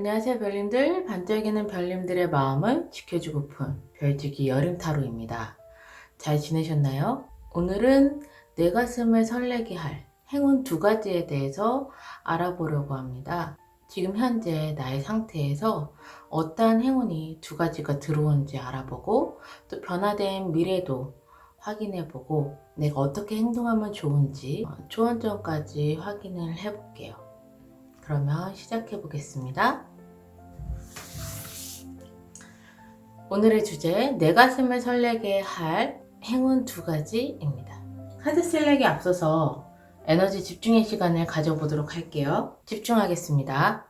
안녕하세요 별님들. 반짝이는 별님들의 마음을 지켜주고픈 별지기 여름타로입니다. 잘 지내셨나요? 오늘은 내 가슴을 설레게 할 행운 두 가지에 대해서 알아보려고 합니다. 지금 현재 나의 상태에서 어떠한 행운이 두 가지가 들어오는지 알아보고 또 변화된 미래도 확인해보고 내가 어떻게 행동하면 좋은지 좋은 점까지 확인을 해볼게요. 그러면 시작해 보겠습니다. 오늘의 주제, 내 가슴을 설레게 할 행운 두 가지입니다. 카드 셀렉에 앞서서 에너지 집중의 시간을 가져보도록 할게요. 집중하겠습니다.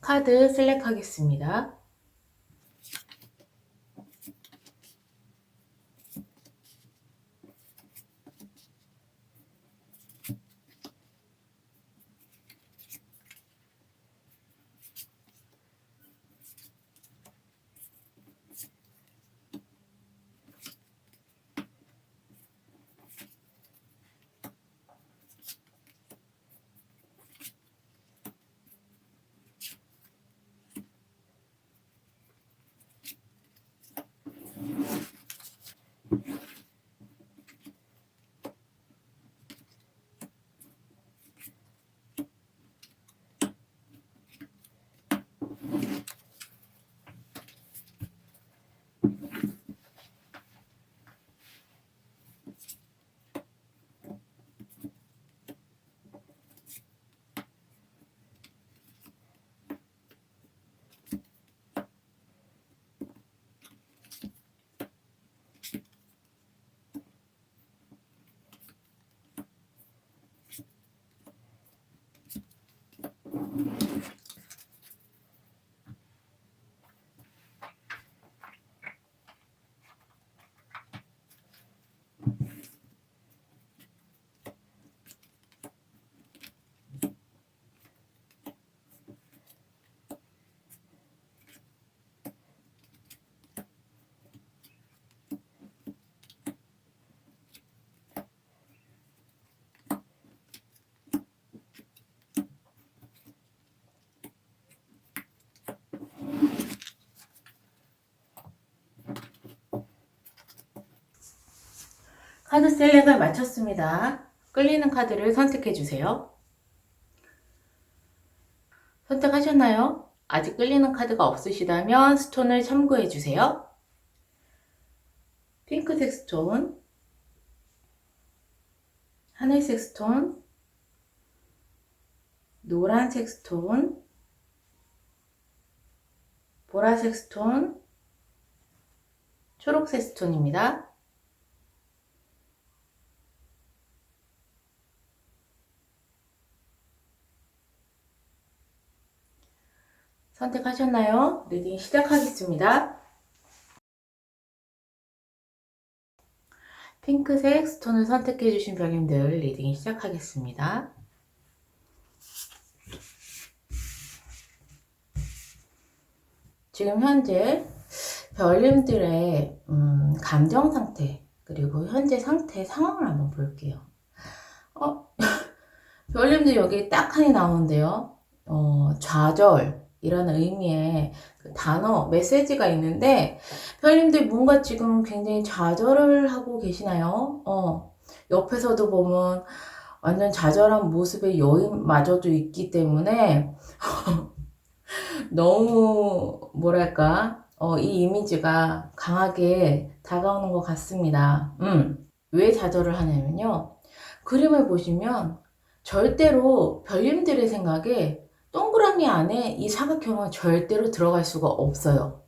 카드 셀렉하겠습니다. 카드 셀렉을 마쳤습니다. 끌리는 카드를 선택해 주세요. 선택하셨나요? 아직 끌리는 카드가 없으시다면 스톤을 참고해 주세요. 핑크색 스톤, 하늘색 스톤, 노란색 스톤, 보라색 스톤, 초록색 스톤입니다. 선택하셨나요? 리딩 시작하겠습니다. 핑크색 스톤을 선택해 주신 별님들 리딩 시작하겠습니다. 지금 현재 별님들의 감정 상태 그리고 현재 상태 상황을 한번 볼게요. 별님들 여기 딱 하니 나오는데요. 좌절이라는 의미의 그 단어, 메시지가 있는데 별님들 뭔가 지금 굉장히 좌절을 하고 계시나요? 옆에서도 보면 완전 좌절한 모습의 여인마저도 있기 때문에 너무 뭐랄까 이 이미지가 강하게 다가오는 것 같습니다. 왜 좌절을 하냐면요. 그림을 보시면 절대로 별님들의 생각에 동그라미 안에 이 사각형은 절대로 들어갈 수가 없어요.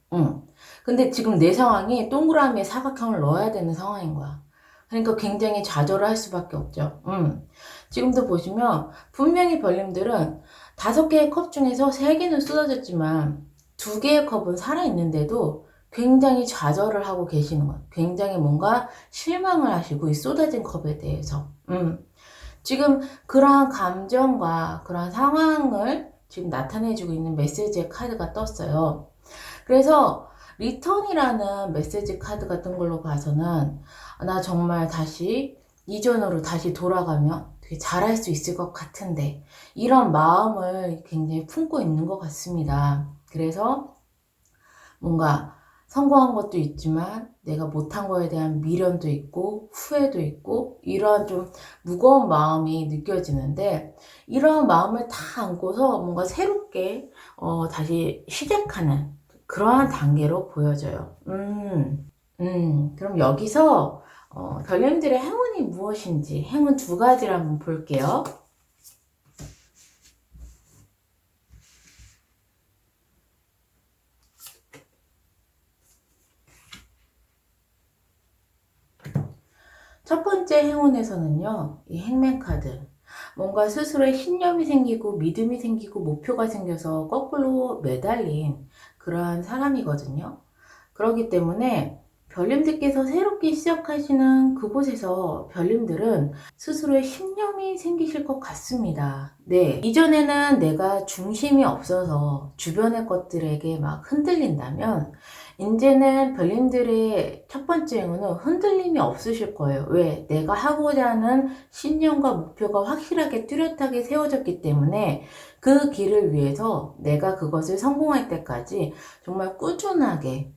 근데 지금 내 상황이 동그라미에 사각형을 넣어야 되는 상황인 거야. 그러니까 굉장히 좌절을 할 수밖에 없죠. 지금도 보시면 분명히 별님들은 5개의 컵 중에서 3개는 쏟아졌지만 2개의 컵은 살아있는데도 굉장히 좌절을 하고 계시는 거예요. 굉장히 뭔가 실망을 하시고 이 쏟아진 컵에 대해서. 지금 그러한 감정과 그러한 상황을 지금 나타내주고 있는 메시지의 카드가 떴어요. 그래서 리턴이라는 메시지 카드 같은 걸로 봐서는 나 정말 다시 이전으로 다시 돌아가면 되게 잘할 수 있을 것 같은데 이런 마음을 굉장히 품고 있는 것 같습니다. 그래서 뭔가 성공한 것도 있지만 내가 못한 거에 대한 미련도 있고 후회도 있고 이러한 좀 무거운 마음이 느껴지는데 이러한 마음을 다 안고서 뭔가 새롭게 다시 시작하는 그러한 단계로 보여져요. 그럼 여기서 별님들의 행운이 무엇인지 행운 두 가지를 한번 볼게요. 첫 번째 행운에서는요, 이 행맨 카드. 뭔가 스스로의 신념이 생기고 믿음이 생기고 목표가 생겨서 거꾸로 매달린 그러한 사람이거든요. 그렇기 때문에 별님들께서 새롭게 시작하시는 그곳에서 별님들은 스스로의 신념이 생기실 것 같습니다. 네. 이전에는 내가 중심이 없어서 주변의 것들에게 막 흔들린다면 이제는 별님들의 첫 번째 행운은 흔들림이 없으실 거예요. 왜? 내가 하고자 하는 신념과 목표가 확실하게 뚜렷하게 세워졌기 때문에 그 길을 위해서 내가 그것을 성공할 때까지 정말 꾸준하게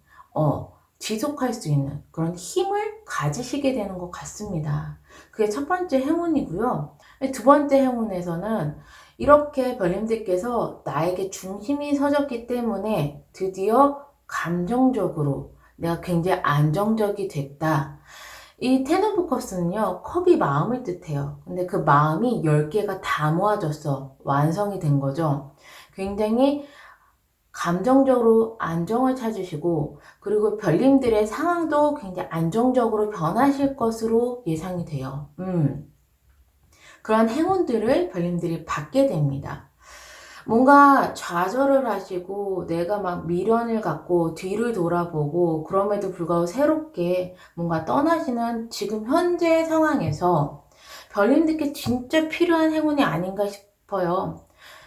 지속할 수 있는 그런 힘을 가지시게 되는 것 같습니다. 그게 첫 번째 행운이고요. 두 번째 행운에서는 이렇게 별님들께서 나에게 중심이 서졌기 때문에 드디어 감정적으로 내가 굉장히 안정적이 됐다. 이 텐 오브 컵스는요, 컵이 마음을 뜻해요. 근데 그 마음이 10개가 다 모아졌어. 완성이 된 거죠. 굉장히 감정적으로 안정을 찾으시고 그리고 별님들의 상황도 굉장히 안정적으로 변하실 것으로 예상이 돼요. 그런 행운들을 별님들이 받게 됩니다. 뭔가 좌절을 하시고 내가 막 미련을 갖고 뒤를 돌아보고 그럼에도 불구하고 새롭게 뭔가 떠나시는 지금 현재 상황에서 별님들께 진짜 필요한 행운이 아닌가 싶어요.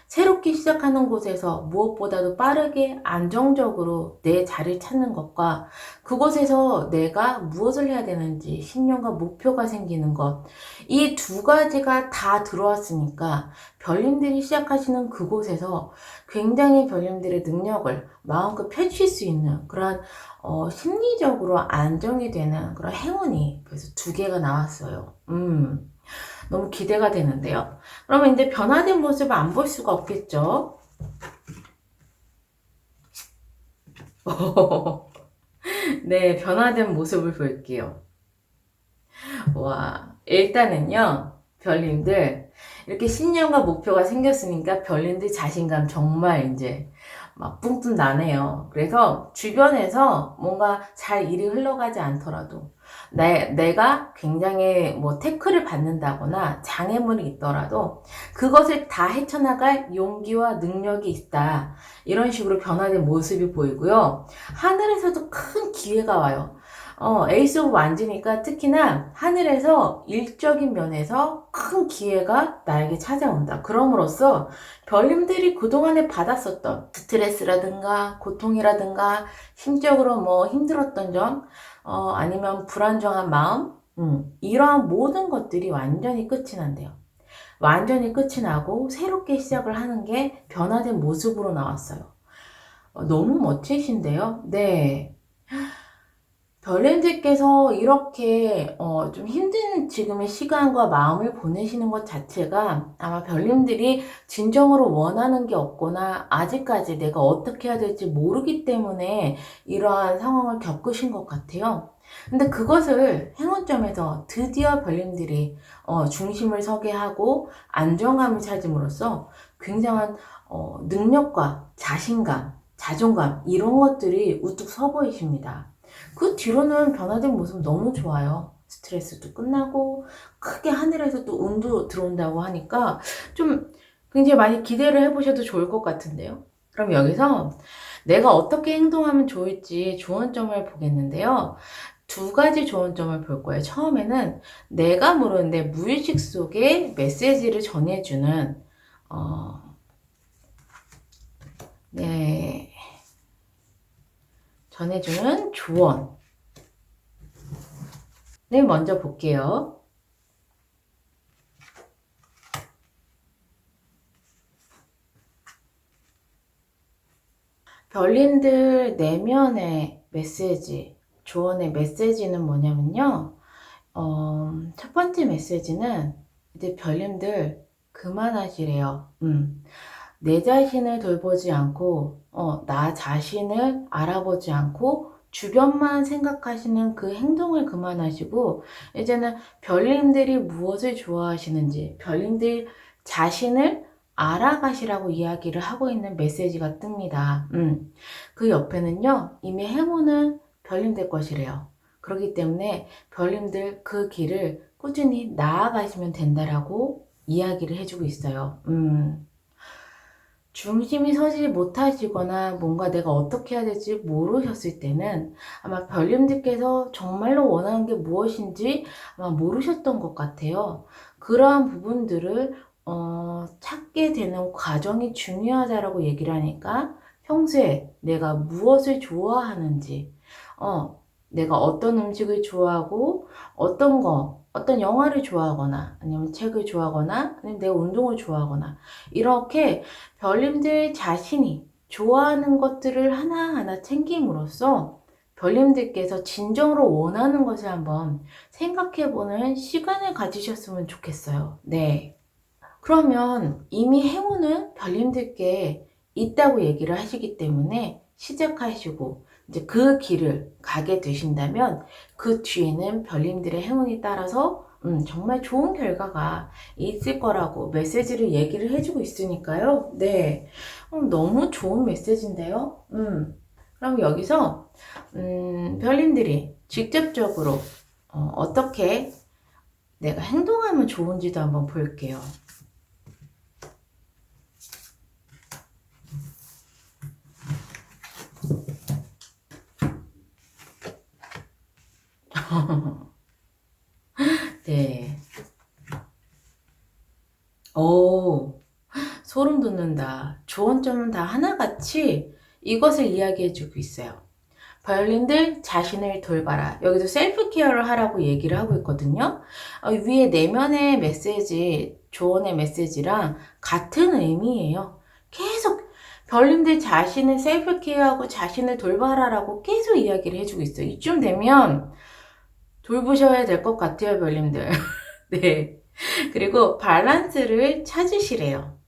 새롭게 시작하는 곳에서 무엇보다도 빠르게 안정적으로 내 자리를 찾는 것과 그곳에서 내가 무엇을 해야 되는지 신념과 목표가 생기는 것, 이 두 가지가 다 들어왔으니까 별님들이 시작하시는 그곳에서 굉장히 별님들의 능력을 마음껏 펼칠 수 있는 그런 심리적으로 안정이 되는 그런 행운이 그래서 두 개가 나왔어요. 너무 기대가 되는데요. 그러면 이제 변화된 모습을 안 볼 수가 없겠죠? 네, 변화된 모습을 볼게요. 와, 일단은요, 별님들, 이렇게 신념과 목표가 생겼으니까 별님들 자신감 정말 이제 막 뿜뿜 나네요. 그래서 주변에서 뭔가 잘 일이 흘러가지 않더라도 내가 굉장히 뭐 태클을 받는다거나 장애물이 있더라도 그것을 다 헤쳐나갈 용기와 능력이 있다. 이런 식으로 변화된 모습이 보이고요. 하늘에서도 큰 기회가 와요. 에이스 오브 완즈니까 특히나 하늘에서 일적인 면에서 큰 기회가 나에게 찾아온다. 그럼으로써 별님들이 그동안에 받았었던 스트레스라든가 고통이라든가 심적으로 뭐 힘들었던 점, 아니면 불안정한 마음, 이러한 모든 것들이 완전히 끝이 난대요. 완전히 끝이 나고 새롭게 시작을 하는 게 변화된 모습으로 나왔어요. 너무 멋지신데요? 네. 별님들께서 이렇게 좀 힘든 지금의 시간과 마음을 보내시는 것 자체가 아마 별님들이 진정으로 원하는 게 없거나 아직까지 내가 어떻게 해야 될지 모르기 때문에 이러한 상황을 겪으신 것 같아요. 근데 그것을 행운점에서 드디어 별님들이 중심을 서게 하고 안정감을 찾음으로써 굉장한 능력과 자신감, 자존감 이런 것들이 우뚝 서 보이십니다. 그 뒤로는 변화된 모습 너무 좋아요. 스트레스도 끝나고 크게 하늘에서 또 운도 들어온다고 하니까 좀 굉장히 많이 기대를 해보셔도 좋을 것 같은데요. 그럼 여기서 내가 어떻게 행동하면 좋을지 조언점을 보겠는데요. 두 가지 조언점을 볼 거예요. 처음에는 내가 모르는데 무의식 속에 메시지를 전해주는, 네, 전해주는 조언을 먼저 볼게요. 별님들 내면의 메시지, 조언의 메시지는 뭐냐면요. 첫 번째 메시지는 이제 별님들 그만하시래요. 내 자신을 돌보지 않고, 나 자신을 알아보지 않고, 주변만 생각하시는 그 행동을 그만하시고, 이제는 별님들이 무엇을 좋아하시는지, 별님들 자신을 알아가시라고 이야기를 하고 있는 메시지가 뜹니다. 그 옆에는요, 이미 행운은 별님들 것이래요. 그렇기 때문에 별님들 그 길을 꾸준히 나아가시면 된다라고 이야기를 해주고 있어요. 중심이 서지 못하시거나 뭔가 내가 어떻게 해야 될지 모르셨을 때는 아마 별님들께서 정말로 원하는 게 무엇인지 아마 모르셨던 것 같아요. 그러한 부분들을 찾게 되는 과정이 중요하다라고 얘기를 하니까 평소에 내가 무엇을 좋아하는지, 내가 어떤 음식을 좋아하고 어떤 영화를 좋아하거나 아니면 책을 좋아하거나 아니면 내가 운동을 좋아하거나 이렇게 별님들 자신이 좋아하는 것들을 하나하나 챙김으로써 별님들께서 진정으로 원하는 것을 한번 생각해보는 시간을 가지셨으면 좋겠어요. 네. 그러면 이미 행운은 별님들께 있다고 얘기를 하시기 때문에 시작하시고 이제 그 길을 가게 되신다면 그 뒤에는 별님들의 행운이 따라서 정말 좋은 결과가 있을 거라고 메시지를 얘기를 해주고 있으니까요. 네. 너무 좋은 메시지인데요. 그럼 여기서 별님들이 직접적으로 어떻게 내가 행동하면 좋은지도 한번 볼게요. 네. 오, 소름 돋는다. 조언점은 다 하나같이 이것을 이야기해주고 있어요. 바이올린들 자신을 돌봐라. 여기도 셀프 케어를 하라고 얘기를 하고 있거든요. 위에 내면의 메시지, 조언의 메시지랑 같은 의미예요. 계속 별님들 자신을 셀프 케어하고 자신을 돌봐라라고 계속 이야기를 해주고 있어요. 이쯤 되면 돌보셔야 될 것 같아요, 별님들. 네. 그리고 밸런스를 찾으시래요.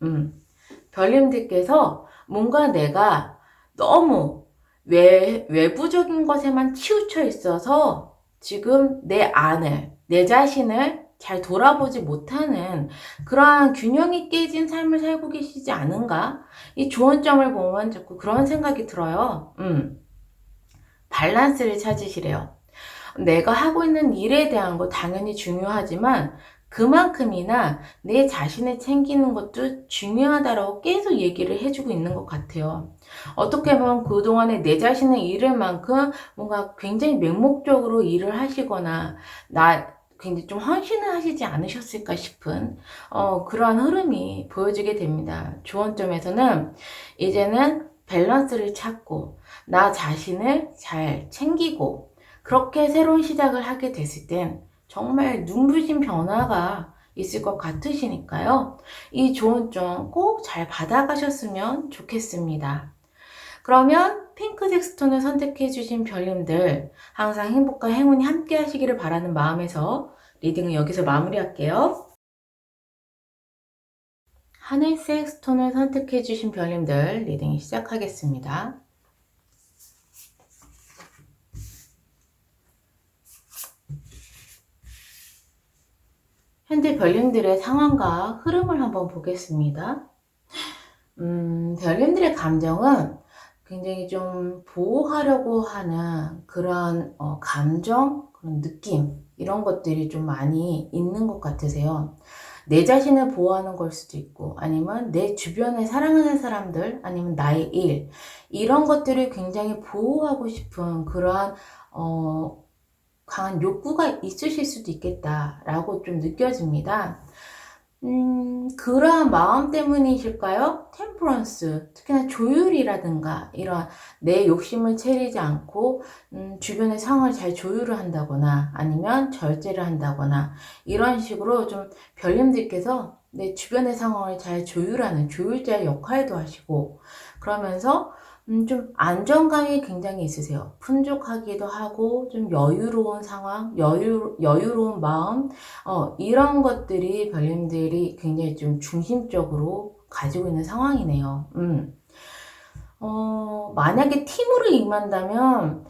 별님들께서 뭔가 내가 너무 외부적인 것에만 치우쳐 있어서 지금 내 자신을 잘 돌아보지 못하는 그러한 균형이 깨진 삶을 살고 계시지 않은가? 이 조언점을 보면 자꾸 그런 생각이 들어요. 밸런스를 찾으시래요. 내가 하고 있는 일에 대한 거 당연히 중요하지만 그만큼이나 내 자신을 챙기는 것도 중요하다라고 계속 얘기를 해주고 있는 것 같아요. 어떻게 보면 그동안에 내 자신을 잃을 만큼 뭔가 굉장히 맹목적으로 일을 하시거나 굉장히 좀 헌신을 하시지 않으셨을까 싶은 그러한 흐름이 보여지게 됩니다. 조언점에서는 이제는 밸런스를 찾고 나 자신을 잘 챙기고 그렇게 새로운 시작을 하게 됐을 땐 정말 눈부신 변화가 있을 것 같으시니까요. 이 조언점 꼭 잘 받아가셨으면 좋겠습니다. 그러면 핑크색 스톤을 선택해 주신 별님들 항상 행복과 행운이 함께 하시기를 바라는 마음에서 리딩을 여기서 마무리할게요. 하늘색 스톤을 선택해 주신 별님들 리딩 시작하겠습니다. 현재 별님들의 상황과 흐름을 한번 보겠습니다. 별님들의 감정은 굉장히 좀 보호하려고 하는 그런 감정, 그런 느낌 이런 것들이 좀 많이 있는 것 같으세요. 내 자신을 보호하는 걸 수도 있고, 아니면 내 주변에 사랑하는 사람들, 아니면 나의 일, 이런 것들을 굉장히 보호하고 싶은 그러한 강한 욕구가 있으실 수도 있겠다라고 좀 느껴집니다. 그러한 마음 때문이실까요? 템퍼런스, 특히나 조율이라든가 이런 내 욕심을 채리지 않고 주변의 상황을 잘 조율을 한다거나 아니면 절제를 한다거나 이런 식으로 좀 별님들께서 내 주변의 상황을 잘 조율하는 조율자의 역할도 하시고, 그러면서 좀 안정감이 굉장히 있으세요. 풍족하기도 하고 좀 여유로운 상황, 여유로운 마음, 이런 것들이 별님들이 굉장히 좀 중심적으로 가지고 있는 상황이네요. 만약에 팀으로 임한다면,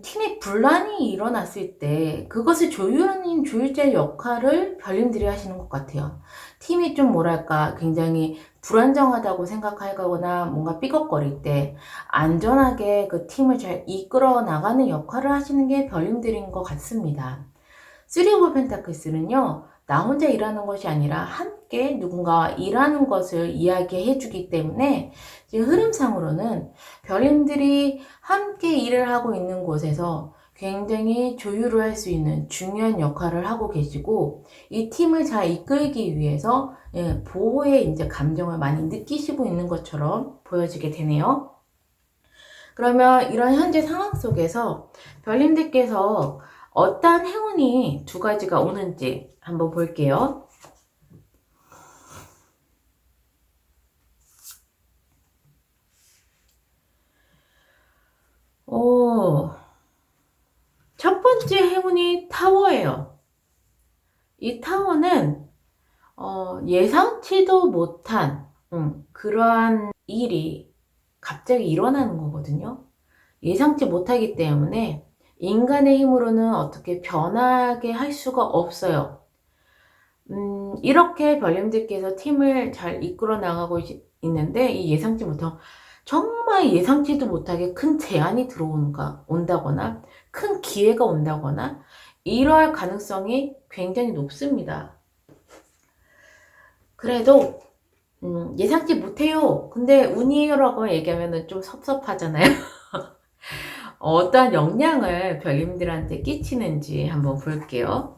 팀에 분란이 일어났을 때 그것을 조율하는 조율자의 역할을 별님들이 하시는 것 같아요. 팀이 좀 뭐랄까 굉장히 불안정하다고 생각하거나 뭔가 삐걱거릴 때 안전하게 그 팀을 잘 이끌어 나가는 역할을 하시는 게 별님들인 것 같습니다. 쓰리 오브 펜타클스는요, 나 혼자 일하는 것이 아니라 함께 누군가와 일하는 것을 이야기해 주기 때문에 지금 흐름상으로는 별님들이 함께 일을 하고 있는 곳에서 굉장히 조율을 할 수 있는 중요한 역할을 하고 계시고, 이 팀을 잘 이끌기 위해서 보호의 이제 감정을 많이 느끼시고 있는 것처럼 보여지게 되네요. 그러면 이런 현재 상황 속에서 별님들께서 어떠한 행운이 두 가지가 오는지 한번 볼게요. 첫 번째 행운이 타워예요. 이 타워는 예상치도 못한 그러한 일이 갑자기 일어나는 거거든요. 예상치 못하기 때문에 인간의 힘으로는 어떻게 변하게 할 수가 없어요. 이렇게 별님들께서 팀을 잘 이끌어 나가고 있는데, 이 예상치 못한, 정말 예상치도 못하게 큰 제안이 온다거나, 큰 기회가 온다거나, 이럴 가능성이 굉장히 높습니다. 그래도, 예상치 못해요. 근데 운이라고 얘기하면 좀 섭섭하잖아요. 어떠한 영향을 별님들한테 끼치는지 한번 볼게요.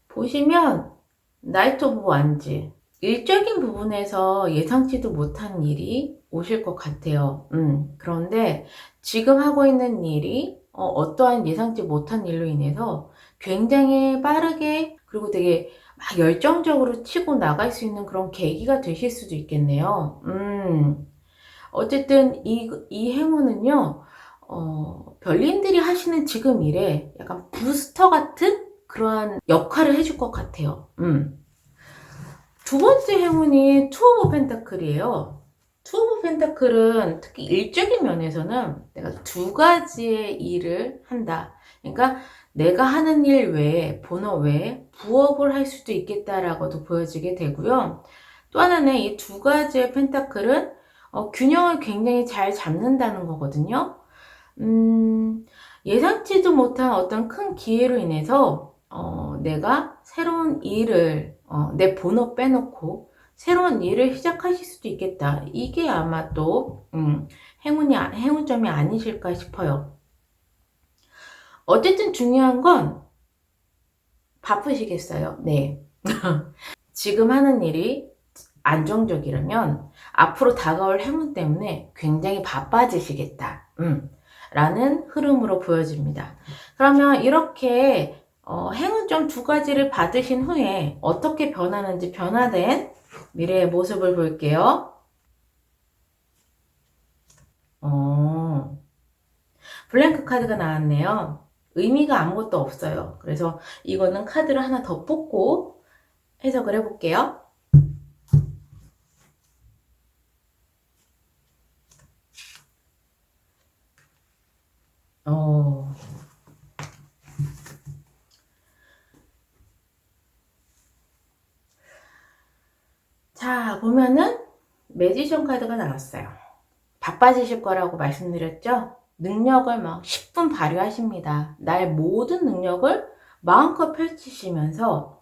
보시면 나이트 오브 완즈, 일적인 부분에서 예상치도 못한 일이 오실 것 같아요. 그런데 지금 하고 있는 일이 어떠한 예상치 못한 일로 인해서 굉장히 빠르게, 그리고 되게 막 열정적으로 치고 나갈 수 있는 그런 계기가 되실 수도 있겠네요. 어쨌든 이 행운은요, 별님들이 하시는 지금 일에 약간 부스터 같은 그러한 역할을 해줄 것 같아요. 두 번째 행운이 투 오브 펜타클이에요. 투 오브 펜타클은 특히 일적인 면에서는 내가 두 가지의 일을 한다. 그러니까 내가 하는 일 외에, 본업 외에 부업을 할 수도 있겠다라고도 보여지게 되고요. 또 하나는 이 두 가지의 펜타클은 균형을 굉장히 잘 잡는다는 거거든요. 예상치도 못한 어떤 큰 기회로 인해서 내가 새로운 일을 내 본업 빼놓고 새로운 일을 시작하실 수도 있겠다. 이게 아마 또 행운점이 아니실까 싶어요. 어쨌든 중요한 건 바쁘시겠어요. 네. 지금 하는 일이 안정적이라면 앞으로 다가올 행운 때문에 굉장히 바빠지시겠다. 라는 흐름으로 보여집니다. 그러면 이렇게 행운점 두 가지를 받으신 후에 어떻게 변하는지 변화된 미래의 모습을 볼게요. 블랭크 카드가 나왔네요. 의미가 아무것도 없어요. 그래서 이거는 카드를 하나 더 뽑고 해석을 해볼게요. 보면은 매지션 카드가 나왔어요. 바빠지실 거라고 말씀드렸죠? 능력을 막 10분 발휘하십니다. 나의 모든 능력을 마음껏 펼치시면서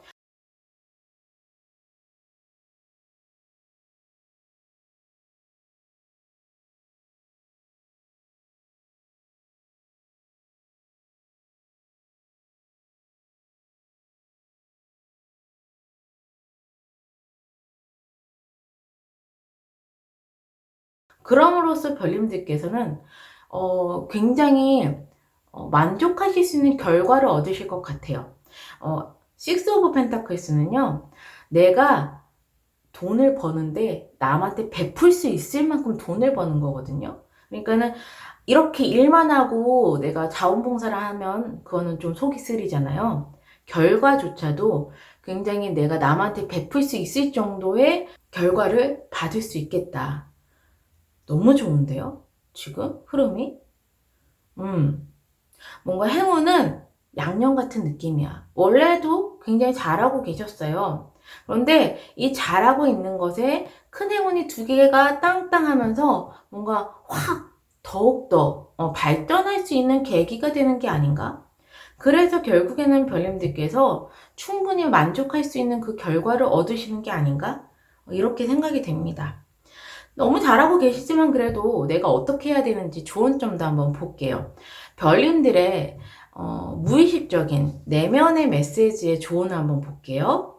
그럼으로써 별님들께서는 굉장히 만족하실 수 있는 결과를 얻으실 것 같아요. 식스 오브 펜타클스는요, 내가 돈을 버는데 남한테 베풀 수 있을 만큼 돈을 버는 거거든요. 그러니까는 이렇게 일만 하고 내가 자원봉사를 하면 그거는 좀 속이 쓰리잖아요. 결과조차도 굉장히 내가 남한테 베풀 수 있을 정도의 결과를 받을 수 있겠다. 너무 좋은데요? 지금 흐름이? 뭔가 행운은 양념 같은 느낌이야. 원래도 굉장히 잘하고 계셨어요. 그런데 이 잘하고 있는 것에 큰 행운이 두 개가 땅땅하면서 뭔가 확 더욱더 발전할 수 있는 계기가 되는 게 아닌가? 그래서 결국에는 별님들께서 충분히 만족할 수 있는 그 결과를 얻으시는 게 아닌가? 이렇게 생각이 됩니다. 너무 잘하고 계시지만 그래도 내가 어떻게 해야 되는지 좋은 점도 한번 볼게요. 별님들의 무의식적인 내면의 메시지의 조언을 한번 볼게요.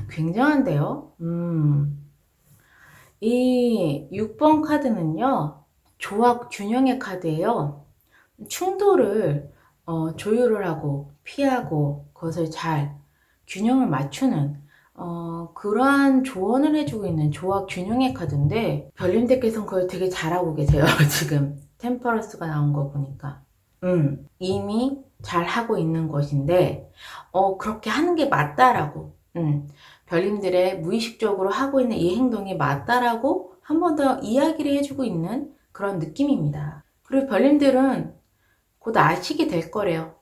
굉장한데요? 이 6번 카드는요, 조합 균형의 카드예요. 충돌을 조율을 하고 피하고 그것을 잘 균형을 맞추는 그러한 조언을 해주고 있는 조합 균형의 카드인데 별님들께서는 그걸 되게 잘하고 계세요. 지금 템퍼런스가 나온 거 보니까 이미 잘 하고 있는 것인데 그렇게 하는 게 맞다라고 별님들의 무의식적으로 하고 있는 이 행동이 맞다라고 한 번 더 이야기를 해주고 있는 그런 느낌입니다. 그리고 별님들은 곧 아시게 될 거래요.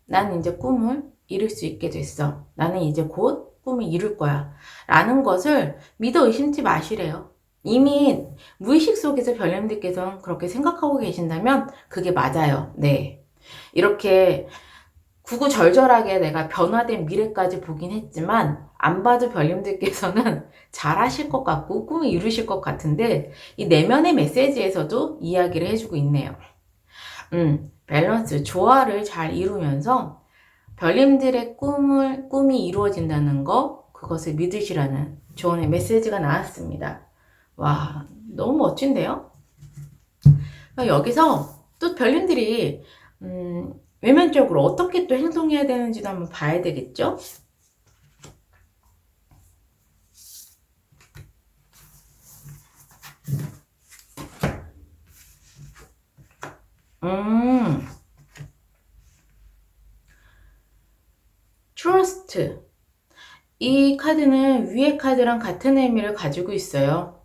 나는 이제 꿈을 이룰 수 있게 됐어. 나는 이제 곧 꿈을 이룰 거야. 라는 것을 믿어 의심치 마시래요. 이미 무의식 속에서 별님들께서는 그렇게 생각하고 계신다면 그게 맞아요. 네. 이렇게 구구절절하게 내가 변화된 미래까지 보긴 했지만 안 봐도 별님들께서는 잘하실 것 같고 꿈을 이루실 것 같은데 이 내면의 메시지에서도 이야기를 해주고 있네요. 밸런스, 조화를 잘 이루면서 별님들의 꿈이 이루어진다는 거, 그것을 믿으시라는 조언의 메시지가 나왔습니다. 와, 너무 멋진데요? 여기서 또 별님들이, 외면적으로 어떻게 또 행동해야 되는지도 한번 봐야 되겠죠? 트러스트. 이 카드는 위의 카드랑 같은 의미를 가지고 있어요.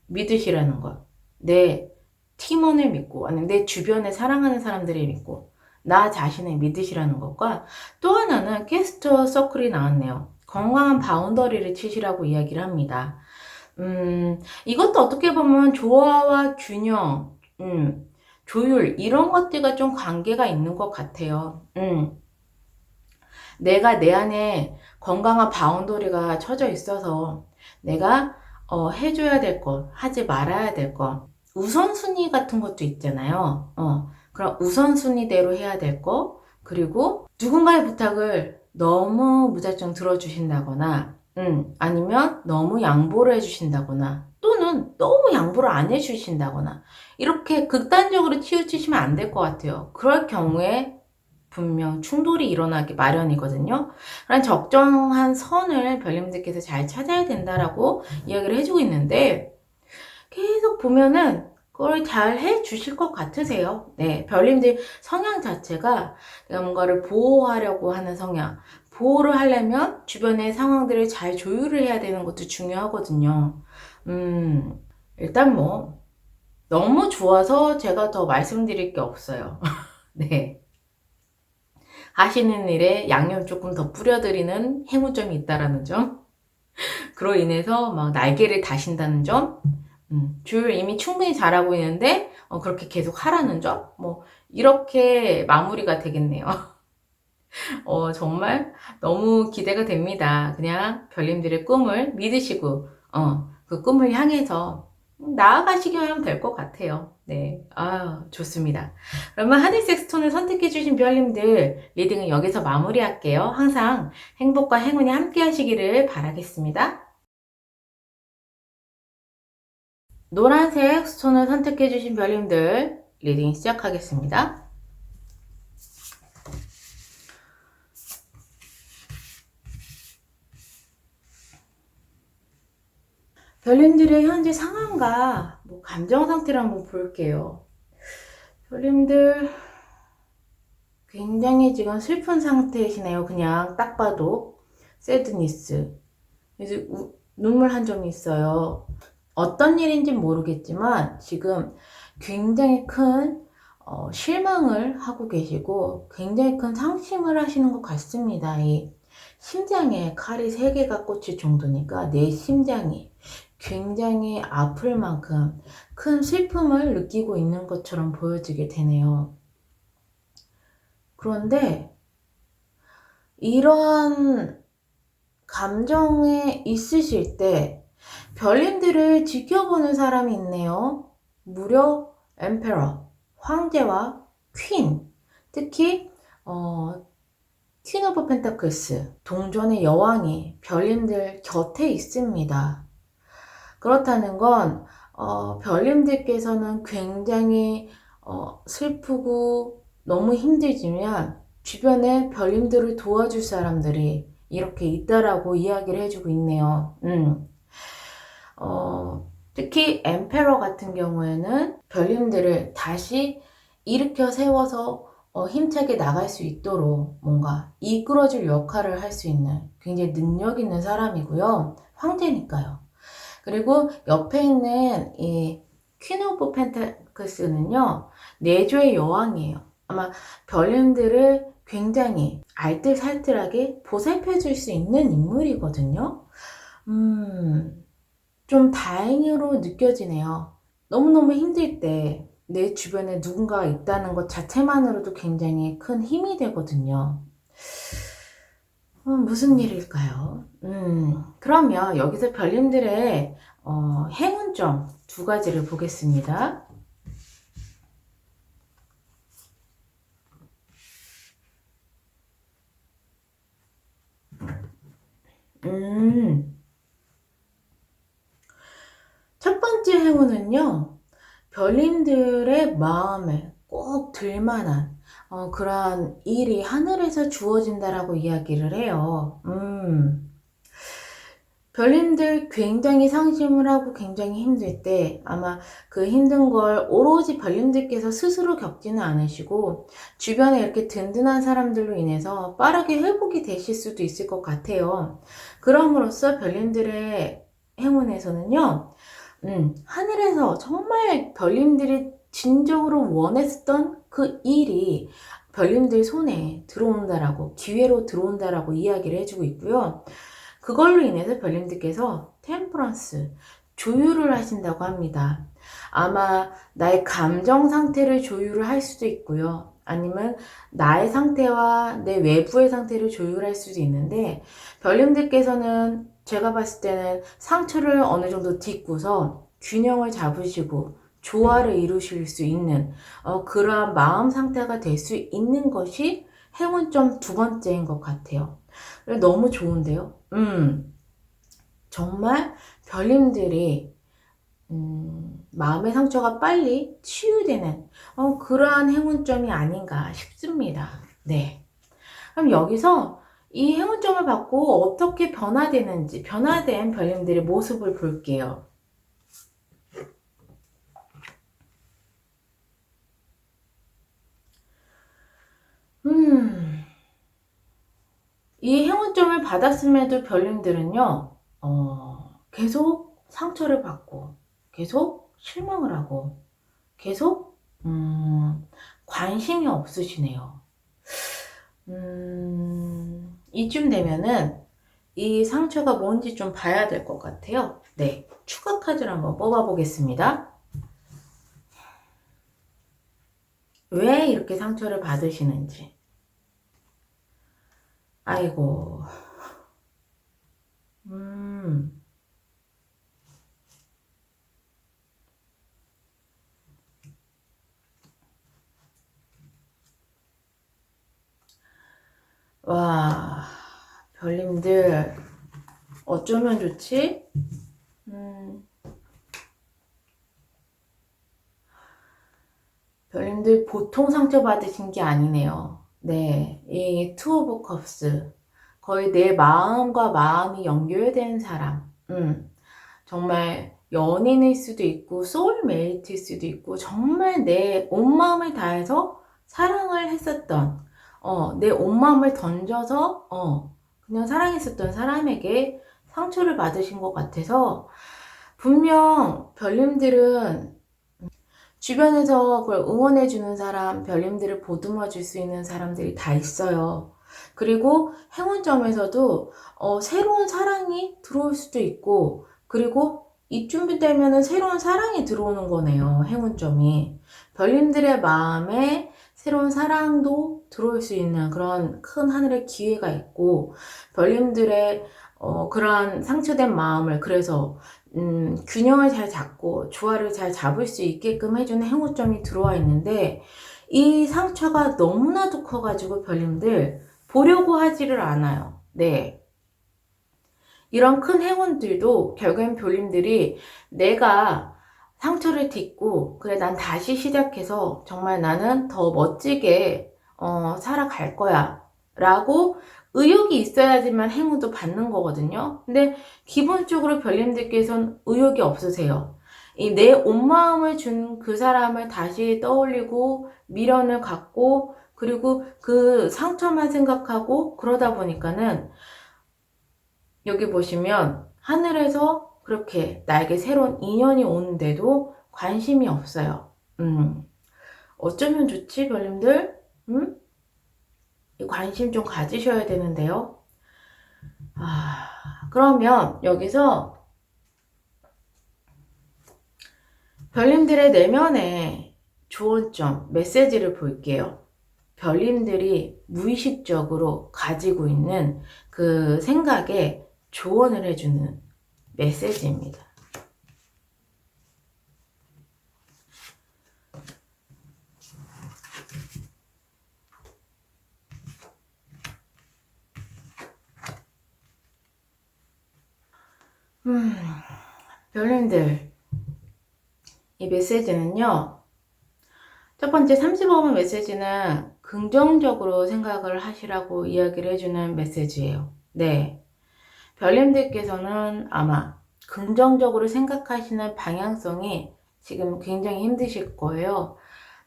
믿으시라는 것. 내 팀원을 믿고, 아니 내 주변에 사랑하는 사람들을 믿고, 나 자신을 믿으시라는 것과 또 하나는 캐스터 서클이 나왔네요. 건강한 바운더리를 치시라고 이야기를 합니다. 이것도 어떻게 보면 조화와 균형, 조율, 이런 것들과 좀 관계가 있는 것 같아요. 내가 내 안에 건강한 바운더리가 쳐져 있어서 내가 해줘야 될 것, 하지 말아야 될 것, 우선순위 같은 것도 있잖아요. 그럼 우선순위대로 해야 될 것, 그리고 누군가의 부탁을 너무 무작정 들어주신다거나, 아니면 너무 양보를 해주신다거나, 또는 너무 양보를 안 해주신다거나, 이렇게 극단적으로 치우치시면 안 될 것 같아요. 그럴 경우에 분명 충돌이 일어나기 마련이거든요. 그런 적정한 선을 별님들께서 잘 찾아야 된다라고 이야기를 해주고 있는데 계속 보면은 그걸 잘 해주실 것 같으세요. 네, 별님들 성향 자체가 내가 뭔가를 보호하려고 하는 성향, 보호를 하려면 주변의 상황들을 잘 조율을 해야 되는 것도 중요하거든요. 일단 뭐 너무 좋아서 제가 더 말씀드릴 게 없어요. 네. 하시는 일에 양념 조금 더 뿌려드리는 행운점이 있다라는 점. 그로 인해서 막 날개를 다신다는 점. 조율 이미 충분히 잘하고 있는데 그렇게 계속 하라는 점. 뭐 이렇게 마무리가 되겠네요. 정말 너무 기대가 됩니다. 그냥 별님들의 꿈을 믿으시고 그 꿈을 향해서 나아가시기만 하면 될 것 같아요. 네, 좋습니다. 그러면 하늘색 스톤을 선택해 주신 별님들 리딩은 여기서 마무리할게요. 항상 행복과 행운이 함께 하시기를 바라겠습니다. 노란색 스톤을 선택해 주신 별님들 리딩 시작하겠습니다. 별님들의 현재 상황과 뭐 감정 상태를 한번 볼게요. 별님들 굉장히 지금 슬픈 상태이시네요. 그냥 딱 봐도 새드니스. 이제 눈물 한 점이 있어요. 어떤 일인지 모르겠지만 지금 굉장히 큰 실망을 하고 계시고 굉장히 큰 상심을 하시는 것 같습니다. 이 심장에 칼이 3개가 꽂힐 정도니까 내 심장이 굉장히 아플 만큼 큰 슬픔을 느끼고 있는 것처럼 보여지게 되네요. 그런데 이러한 감정에 있으실 때 별님들을 지켜보는 사람이 있네요. 무려 엠페러, 황제와 퀸, 특히 퀸 오브 펜타클스, 동전의 여왕이 별님들 곁에 있습니다. 그렇다는 건 별님들께서는 굉장히 슬프고 너무 힘들지만 주변에 별님들을 도와줄 사람들이 이렇게 있다라고 이야기를 해주고 있네요. 특히 엠페러 같은 경우에는 별님들을 다시 일으켜 세워서 힘차게 나갈 수 있도록 뭔가 이끌어줄 역할을 할 수 있는 굉장히 능력 있는 사람이고요. 황제니까요. 그리고 옆에 있는 이 퀸 오브 펜타클스는요, 내조의 여왕이에요. 아마 별님들을 굉장히 알뜰살뜰하게 보살펴 줄 수 있는 인물이거든요. 좀 다행으로 느껴지네요. 너무너무 힘들 때 내 주변에 누군가가 있다는 것 자체만으로도 굉장히 큰 힘이 되거든요. 무슨 일일까요? 그러면 여기서 별님들의 행운점 2가지를 보겠습니다. 첫 번째 행운은요, 별님들의 마음에 꼭 들만한 그러한 일이 하늘에서 주어진다라고 이야기를 해요. 별님들 굉장히 상심을 하고 굉장히 힘들 때 아마 그 힘든 걸 오로지 별님들께서 스스로 겪지는 않으시고 주변에 이렇게 든든한 사람들로 인해서 빠르게 회복이 되실 수도 있을 것 같아요. 그럼으로써 별님들의 행운에서는요, 하늘에서 정말 별님들이 진정으로 원했던 그 일이 별님들 손에 들어온다라고, 기회로 들어온다라고 이야기를 해주고 있고요. 그걸로 인해서 별님들께서 템퍼런스, 조율을 하신다고 합니다. 아마 나의 감정 상태를 조율을 할 수도 있고요. 아니면 나의 상태와 내 외부의 상태를 조율할 수도 있는데 별님들께서는 제가 봤을 때는 상처를 어느 정도 딛고서 균형을 잡으시고 조화를 이루실 수 있는 그러한 마음 상태가 될 수 있는 것이 행운점 2번째인 것 같아요. 너무 좋은데요? 정말 별님들이 마음의 상처가 빨리 치유되는 그러한 행운점이 아닌가 싶습니다. 네. 그럼 여기서 이 행운점을 받고 어떻게 변화되는지, 변화된 별님들의 모습을 볼게요. 이 받았음에도 별님들은요, 계속 상처를 받고, 계속 실망을 하고, 계속, 관심이 없으시네요. 이쯤 되면은 이 상처가 뭔지 좀 봐야 될 것 같아요. 네, 추가 카드를 한번 뽑아 보겠습니다. 왜 이렇게 상처를 받으시는지. 아이고. 와, 별님들 어쩌면 좋지? 별님들 보통 상처 받으신 게 아니네요. 네, 이 투 오브 컵스, 거의 내 마음과 마음이 연결된 사람. 정말 연인일 수도 있고 소울메이트일 수도 있고 정말 내 온 마음을 다해서 사랑을 했었던, 내 온 마음을 던져서 그냥 사랑했었던 사람에게 상처를 받으신 것 같아서, 분명 별님들은 주변에서 그걸 응원해주는 사람, 별님들을 보듬어 줄 수 있는 사람들이 다 있어요. 그리고 행운점에서도 새로운 사랑이 들어올 수도 있고, 그리고 이쯤 되면은 새로운 사랑이 들어오는 거네요. 행운점이. 별님들의 마음에 새로운 사랑도 들어올 수 있는 그런 큰 하늘의 기회가 있고, 별님들의 그런 상처된 마음을, 그래서 균형을 잘 잡고 조화를 잘 잡을 수 있게끔 해주는 행운점이 들어와 있는데, 이 상처가 너무나도 커가지고 별님들 보려고 하지를 않아요. 네. 이런 큰 행운들도 결국엔 별님들이 내가 상처를 딛고, 그래, 난 다시 시작해서 정말 나는 더 멋지게 살아갈 거야 라고 의욕이 있어야지만 행운도 받는 거거든요. 근데 기본적으로 별님들께서는 의욕이 없으세요. 이 내 온 마음을 준 그 사람을 다시 떠올리고 미련을 갖고, 그리고 그 상처만 생각하고 그러다 보니까는, 여기 보시면 하늘에서 그렇게 나에게 새로운 인연이 오는데도 관심이 없어요. 어쩌면 좋지, 별님들? 관심 좀 가지셔야 되는데요. 그러면 여기서 별님들의 내면의 조언점, 메시지를 볼게요. 별님들이 무의식적으로 가지고 있는 그 생각에 조언을 해주는 메시지입니다. 별님들, 이 메시지는요, 첫 번째 35번 메시지는 긍정적으로 생각을 하시라고 이야기를 해주는 메시지예요. 네. 별님들께서는 아마 긍정적으로 생각하시는 방향성이 지금 굉장히 힘드실 거예요.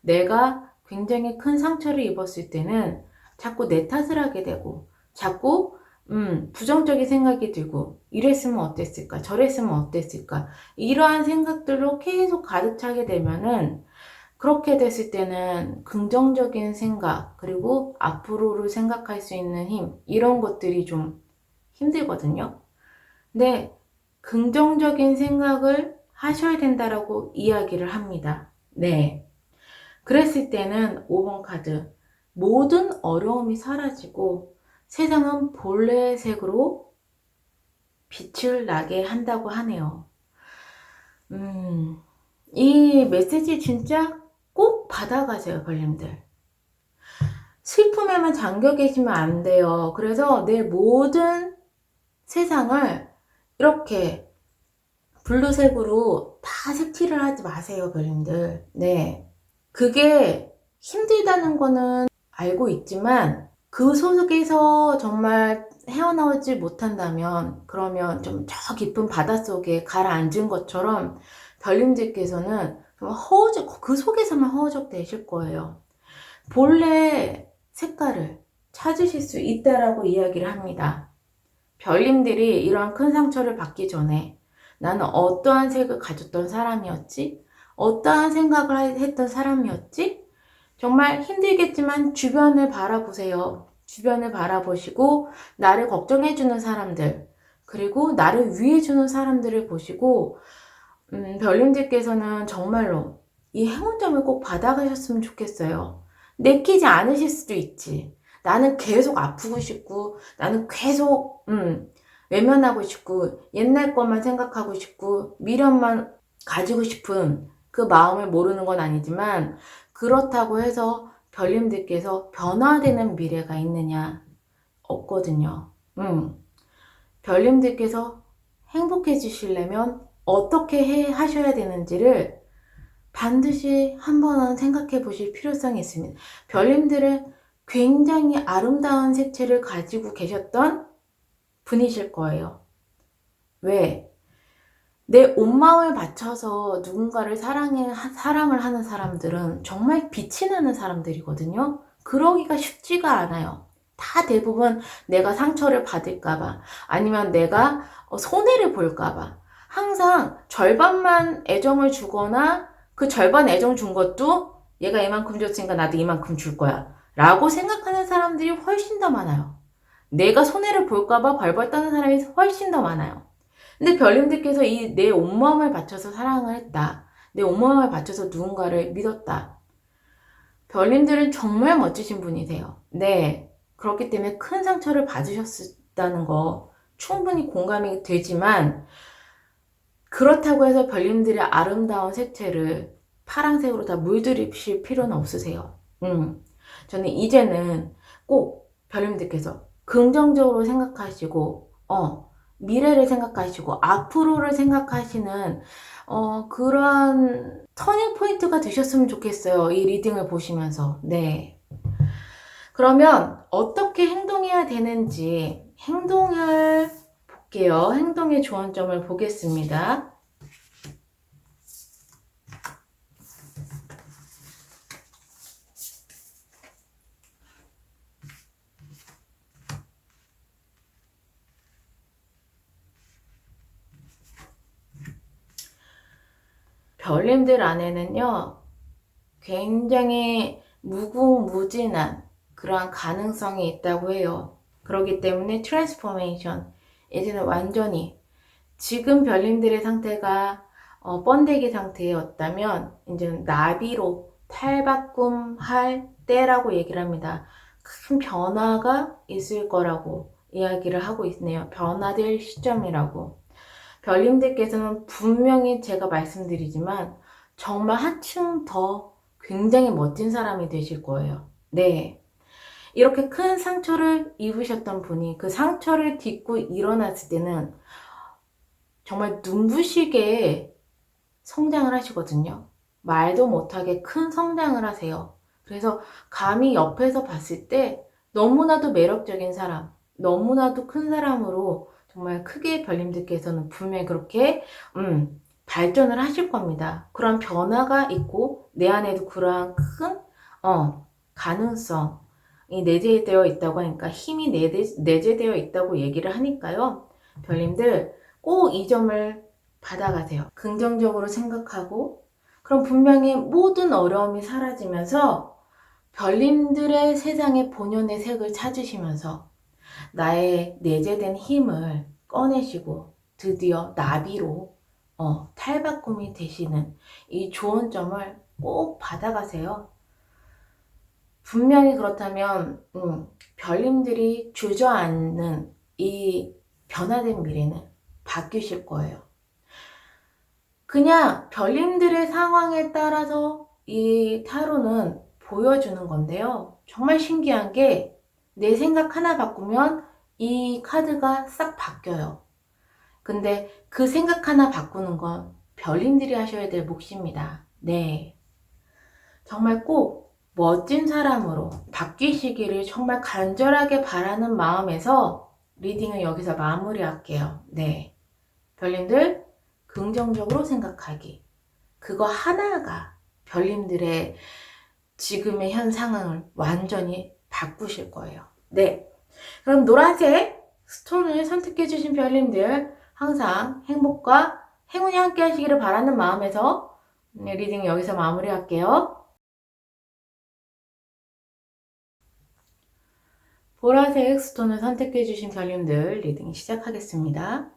내가 굉장히 큰 상처를 입었을 때는 자꾸 내 탓을 하게 되고, 자꾸 부정적인 생각이 들고, 이랬으면 어땠을까, 저랬으면 어땠을까, 이러한 생각들로 계속 가득 차게 되면은, 그렇게 됐을 때는 긍정적인 생각, 그리고 앞으로를 생각할 수 있는 힘, 이런 것들이 좀 힘들거든요. 근데 긍정적인 생각을 하셔야 된다라고 이야기를 합니다. 네. 그랬을 때는 5번 카드, 모든 어려움이 사라지고 세상은 본래의 색으로 빛을 나게 한다고 하네요. 이 메시지 진짜 꼭 받아가세요, 별님들. 슬픔에만 잠겨 계시면 안 돼요. 그래서 내 모든 세상을 이렇게 블루색으로 다 색칠을 하지 마세요, 별님들. 네. 그게 힘들다는 거는 알고 있지만, 그 속에서 정말 헤어나오지 못한다면, 그러면 좀 저 깊은 바닷속에 가라앉은 것처럼 별님들께서는 그 속에서만 허우적 되실 거예요. 본래 색깔을 찾으실 수 있다라고 이야기를 합니다. 별님들이 이러한 큰 상처를 받기 전에 나는 어떠한 색을 가졌던 사람이었지? 어떠한 생각을 했던 사람이었지? 정말 힘들겠지만 주변을 바라보세요. 주변을 바라보시고 나를 걱정해주는 사람들, 그리고 나를 위해주는 사람들을 보시고 별님들께서는 정말로 이 행운점을 꼭 받아가셨으면 좋겠어요. 내키지 않으실 수도 있지. 나는 계속 아프고 싶고, 나는 계속 외면하고 싶고, 옛날 것만 생각하고 싶고, 미련만 가지고 싶은 그 마음을 모르는 건 아니지만, 그렇다고 해서 별님들께서 변화되는 미래가 있느냐? 없거든요. 별님들께서 행복해지시려면 어떻게 하셔야 되는지를 반드시 한 번은 생각해 보실 필요성이 있습니다. 별님들은 굉장히 아름다운 색채를 가지고 계셨던 분이실 거예요. 왜? 내 온 마음을 바쳐서 누군가를 사랑을 하는 사람들은 정말 빛이 나는 사람들이거든요. 그러기가 쉽지가 않아요. 다 대부분 내가 상처를 받을까봐, 아니면 내가 손해를 볼까봐, 항상 절반만 애정을 주거나 그 절반 애정 준 것도 얘가 이만큼 줬으니까 나도 이만큼 줄 거야 라고 생각하는 사람들이 훨씬 더 많아요. 내가 손해를 볼까봐 벌벌 떠는 사람이 훨씬 더 많아요. 근데 별님들께서 이 내 온마음을 바쳐서 사랑을 했다. 내 온마음을 바쳐서 누군가를 믿었다. 별님들은 정말 멋지신 분이세요. 네. 그렇기 때문에 큰 상처를 받으셨다는 거 충분히 공감이 되지만, 그렇다고 해서 별님들의 아름다운 색채를 파란색으로 다 물들이실 필요는 없으세요. 저는 이제는 꼭 별님들께서 긍정적으로 생각하시고, 미래를 생각하시고, 앞으로를 생각하시는, 그런 터닝 포인트가 되셨으면 좋겠어요. 이 리딩을 보시면서. 네. 그러면 어떻게 행동해야 되는지 행동을 볼게요. 행동의 조언점을 보겠습니다. 별님들 안에는요, 굉장히 무궁무진한 그러한 가능성이 있다고 해요. 그렇기 때문에 트랜스포메이션, 이제는 완전히 지금 별님들의 상태가 번데기 상태였다면 이제는 나비로 탈바꿈할 때라고 얘기를 합니다. 큰 변화가 있을 거라고 이야기를 하고 있네요. 변화될 시점이라고. 별님들께서는 분명히 제가 말씀드리지만 정말 한층 더 굉장히 멋진 사람이 되실 거예요. 네. 이렇게 큰 상처를 입으셨던 분이 그 상처를 딛고 일어났을 때는 정말 눈부시게 성장을 하시거든요. 말도 못하게 큰 성장을 하세요. 그래서 감히 옆에서 봤을 때 너무나도 매력적인 사람, 너무나도 큰 사람으로 정말 크게 별님들께서는 분명히 그렇게 발전을 하실 겁니다. 그런 변화가 있고 내 안에도 그러한 큰 가능성이 내재되어 있다고 하니까, 힘이 내재되어 있다고 얘기를 하니까요. 별님들 꼭 이 점을 받아가세요. 긍정적으로 생각하고, 그럼 분명히 모든 어려움이 사라지면서 별님들의 세상의 본연의 색을 찾으시면서 나의 내재된 힘을 꺼내시고 드디어 나비로 탈바꿈이 되시는 이 좋은 점을 꼭 받아가세요. 분명히 그렇다면 별님들이 주저앉는 이 변화된 미래는 바뀌실 거예요. 그냥 별님들의 상황에 따라서 이 타로는 보여주는 건데요. 정말 신기한 게 내 생각 하나 바꾸면 이 카드가 싹 바뀌어요. 근데 그 생각 하나 바꾸는 건 별님들이 하셔야 될 몫입니다. 네. 정말 꼭 멋진 사람으로 바뀌시기를 정말 간절하게 바라는 마음에서 리딩을 여기서 마무리할게요. 네. 별님들 긍정적으로 생각하기. 그거 하나가 별님들의 지금의 현 상황을 완전히 바꾸실 거예요. 네. 그럼 노란색 스톤을 선택해주신 별님들 항상 행복과 행운이 함께 하시기를 바라는 마음에서 리딩 여기서 마무리할게요. 보라색 스톤을 선택해주신 별님들 리딩 시작하겠습니다.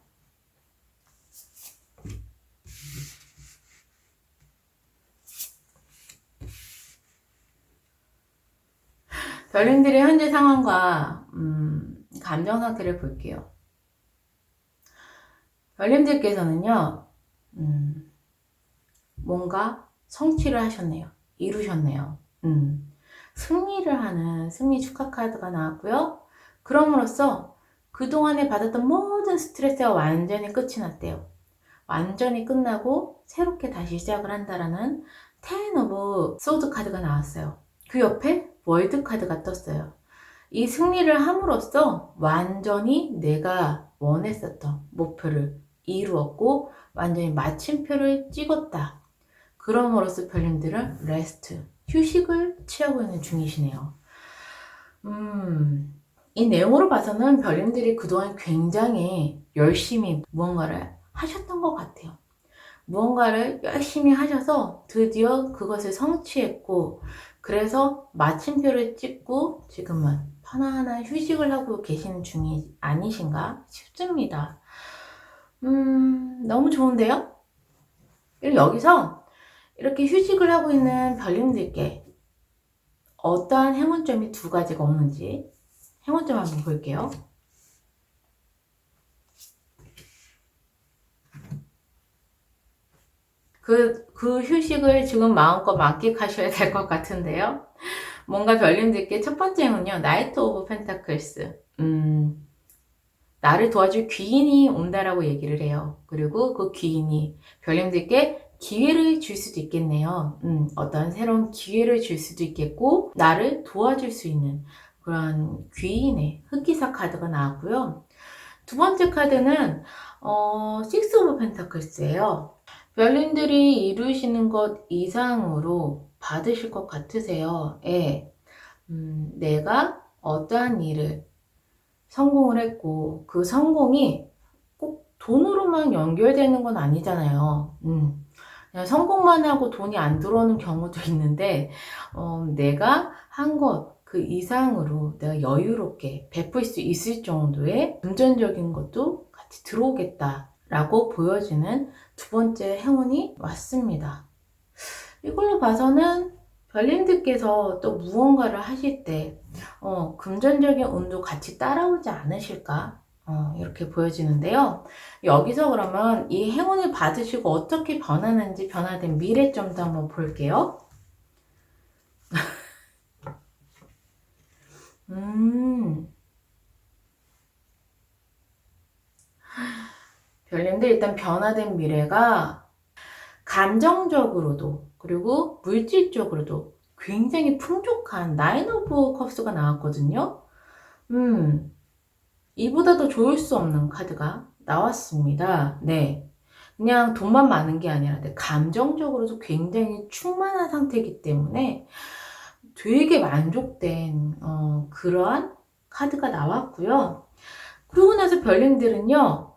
별님들의 현재 상황과 감정 상태를 볼게요. 별님들께서는요, 뭔가 성취를 하셨네요. 이루셨네요. 승리를 하는 승리 축하 카드가 나왔고요. 그럼으로써 그동안에 받았던 모든 스트레스가 완전히 끝이 났대요. 완전히 끝나고 새롭게 다시 시작을 한다라는 텐 오브 소드 카드가 나왔어요. 그 옆에 월드 카드가 떴어요. 이 승리를 함으로써 완전히 내가 원했었던 목표를 이루었고 완전히 마침표를 찍었다. 그럼으로써 별님들은 레스트, 휴식을 취하고 있는 중이시네요. 이 내용으로 봐서는 별님들이 그동안 굉장히 열심히 무언가를 하셨던 것 같아요. 무언가를 열심히 하셔서 드디어 그것을 성취했고, 그래서 마침표를 찍고 지금은 편안한 휴식을 하고 계시는 중이 아니신가 싶습니다. 너무 좋은데요? 여기서 이렇게 휴식을 하고 있는 별님들께 어떠한 행운점이 두 가지가 오는지 행운점 한번 볼게요. 그 휴식을 지금 마음껏 만끽하셔야 될 것 같은데요. 뭔가 별님들께 첫 번째 행운요. 나이트 오브 펜타클스. 나를 도와줄 귀인이 온다라고 얘기를 해요. 그리고 그 귀인이 별님들께 기회를 줄 수도 있겠네요. 어떤 새로운 기회를 줄 수도 있겠고 나를 도와줄 수 있는 그런 귀인의 흑기사 카드가 나왔고요. 두 번째 카드는 식스 오브 펜타클스예요. 별님들이 이루시는 것 이상으로 받으실 것 같으세요. 예. 내가 어떠한 일을 성공을 했고 그 성공이 꼭 돈으로만 연결되는 건 아니잖아요. 그냥 성공만 하고 돈이 안 들어오는 경우도 있는데 내가 한 것 그 이상으로 내가 여유롭게 베풀 수 있을 정도의 금전적인 것도 같이 들어오겠다라고 보여지는 두 번째 행운이 왔습니다. 이걸로 봐서는 별님들께서 또 무언가를 하실 때 금전적인 운도 같이 따라오지 않으실까 이렇게 보여지는데요. 여기서 그러면 이 행운을 받으시고 어떻게 변하는지 변화된 미래점도 한번 볼게요. 별님들 일단 변화된 미래가 감정적으로도 그리고 물질적으로도 굉장히 풍족한 나인 오브 컵스가 나왔거든요. 이보다 더 좋을 수 없는 카드가 나왔습니다. 네. 그냥 돈만 많은 게 아니라 감정적으로도 굉장히 충만한 상태이기 때문에 되게 만족된 그러한 카드가 나왔고요. 그러고 나서 별님들은요.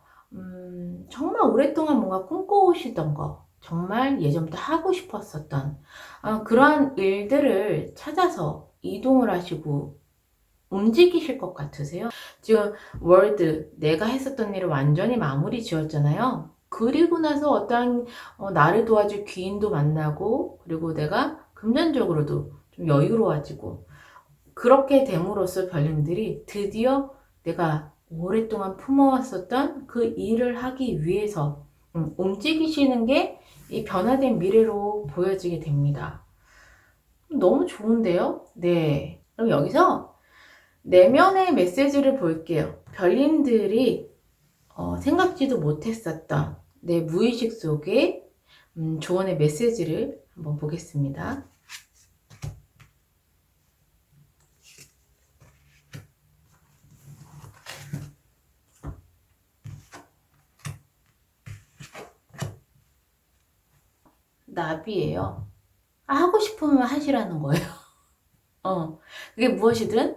정말 오랫동안 뭔가 꿈꿔오시던 거 정말 예전부터 하고 싶었었던 그러한 일들을 찾아서 이동을 하시고 움직이실 것 같으세요? 지금 월드 내가 했었던 일을 완전히 마무리 지었잖아요. 그리고 나서 어떠한 나를 도와줄 귀인도 만나고 그리고 내가 금전적으로도 좀 여유로워지고 그렇게 됨으로써 별님들이 드디어 내가 오랫동안 품어왔었던 그 일을 하기 위해서 움직이시는 게 이 변화된 미래로 보여지게 됩니다. 너무 좋은데요? 네. 그럼 여기서 내면의 메시지를 볼게요. 별님들이 생각지도 못했었던 내 무의식 속에 조언의 메시지를 한번 보겠습니다. 나비예요. 하고 싶으면 하시라는 거예요. 그게 무엇이든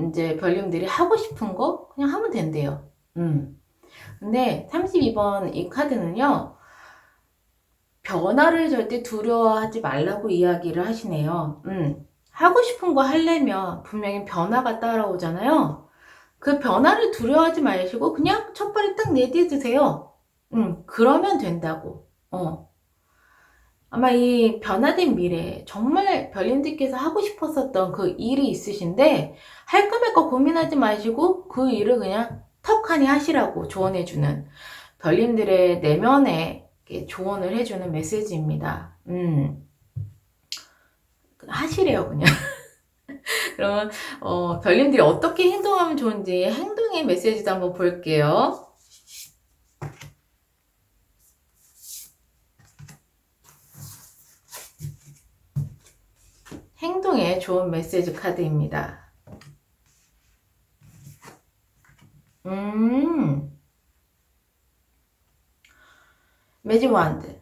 이제 별님들이 하고 싶은 거 그냥 하면 된대요. 근데 32번 이 카드는요, 변화를 절대 두려워하지 말라고 이야기를 하시네요. 하고 싶은 거 하려면 분명히 변화가 따라오잖아요. 그 변화를 두려워하지 마시고 그냥 첫 발에 딱 내디드세요. 그러면 된다고. 아마 이 변화된 미래에 정말 별님들께서 하고 싶었었던 그 일이 있으신데 할까 말까 고민하지 마시고 그 일을 그냥 턱하니 하시라고 조언해주는 별님들의 내면에 조언을 해주는 메시지입니다. 하시래요 그냥. 그러면 별님들이 어떻게 행동하면 좋은지 행동의 메시지도 한번 볼게요. 행동에 좋은 메시지 카드입니다. 매직 완드.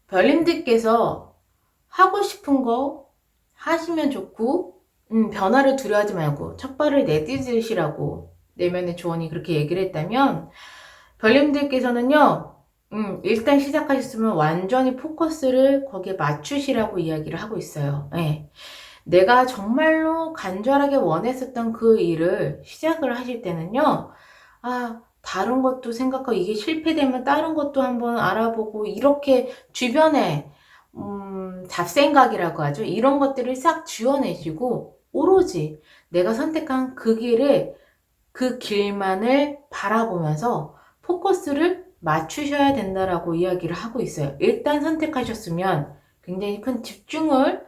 별님들께서 하고 싶은 거 하시면 좋고, 변화를 두려워하지 말고 첫 발을 내디디시라고 내면의 조언이 그렇게 얘기를 했다면, 별님들께서는요, 일단 시작하셨으면 완전히 포커스를 거기에 맞추시라고 이야기를 하고 있어요. 네. 내가 정말로 간절하게 원했었던 그 일을 시작을 하실 때는요, 다른 것도 생각하고 이게 실패되면 다른 것도 한번 알아보고 이렇게 주변에 잡생각이라고 하죠. 이런 것들을 싹 지워내시고 오로지 내가 선택한 그 길에 그 길만을 바라보면서 포커스를 맞추셔야 된다라고 이야기를 하고 있어요. 일단 선택하셨으면 굉장히 큰 집중을